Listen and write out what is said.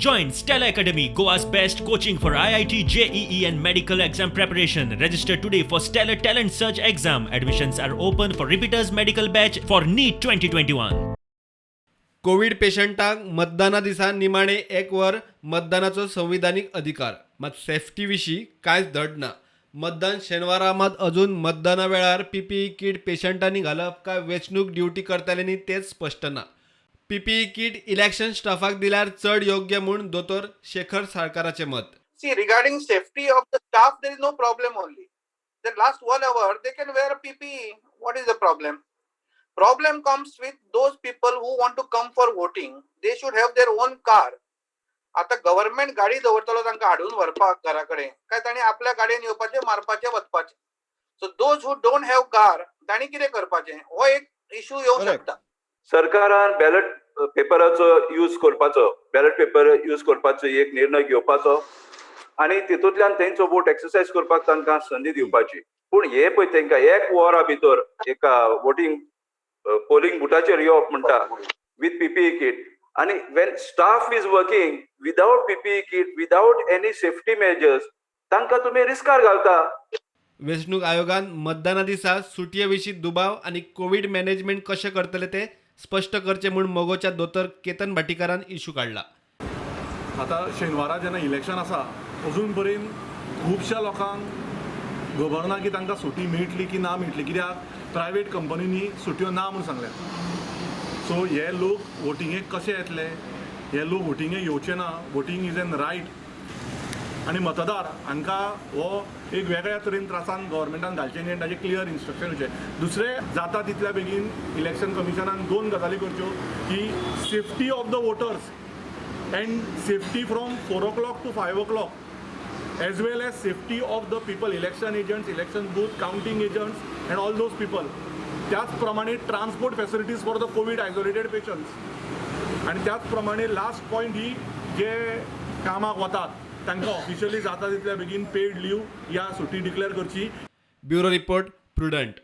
Join Stella Academy, Goa's best coaching for IIT, JEE and medical exam preparation. Register today for Stellar Talent Search exam. Admissions are open for repeaters medical batch for NEET 2021. Covid पेशंटांक मतदाना दिसा निमाणे 1 वर मतदानाचो संविधानीक अधिकार, मात safety विशीं कांयच धड ना. मतदान शेनवारा मात अजून मतदाना वेळार पीपीई किट पेशंटांनी घालप काय वेंचणूक ड्युटी करतल्यांनी तेच स्पष्ट ना. पीपीई किट इलेक्शन स्टाफाक दिल्यार चड योग्य म्हूण दोतोर शेखर साळकाराचें मत. See, regarding safety of the staff, there is no problem only. The last 1 hour, they can wear PPE. What is the problem? Problem comes with those people who want to come for voting. They should have their own car. आता government गाडी दवरतलो तांकां हाडून व्हरपाक घरा कडेन काय तांणी आपल्या गाडयेन येवपाचें मारपाचें वचपाचें. So those who don't have car तांणी कितें करपाचें हो एक इश्यू येवंक शकता. सरकारान बॅलट पेपराचो यूज करपाचो, बॅलट पेपर यूज करपाचो एक निर्णय घेवपाचो आनी तितूंतल्यान तेंचो वोट एक्सरसायज करपाक तांकां संदी दिवपाची. पूण हे पळय तांकां 1 वरा भितर एका वोटिंग पोलिंग बुथाचेर येवप म्हणटा विथ पीपीई किट आनी Wien staff is working without PPE kit, without any safety measures, तांकां तुमी रिस्कार घालता. वेंचणूक आयोगान मतदाना दिसा सुटये विशीं दुबाव आनी कोविड मॅनेजमेंट कशें करतले ते स्पश्ट करचे म्हूण मोगोच्या दोतोर केतन भाटीकारान इशू काडला. आतां शेनवारा जेन्ना इलेक्शन आसा अजून पर्यंत खुबश्या लोकांक खबर ना की तांकां सुटी मेळटली की ना मेळटली, कित्याक प्रायवेट कंपनींनी सुटयो ना म्हूण सांगल्यात. सो हे लोक वोटिंगेक कशे येतले, हे लोक वोटिंगेक येवचे ना. वोटिंग इज एन रायट आनी मतदार हांकां हो एक वेगळ्या तरेन त्रासान गव्हर्मेंटान घालचे न्ही आनी ताजे क्लियर इंस्ट्रक्शन दिवचे. दुसरें जाता तितल्या बेगीन इलेक्शन कमिशनान 2 गजाली करच्यो की safety of the voters end safety from 4 o'clock to 5 o'clock, as well as safety of the people, election agents, election booth, counting agents and all those people. त्याच प्रमाणे transport facilities for the Covid isolated patients आनी त्याच प्रमाणे last point ही जे कामाक वतात तांकां officially जाता तितल्या बेगीन पेड लीव या सुटी डिक्लेअर करची. Bureau report prudent.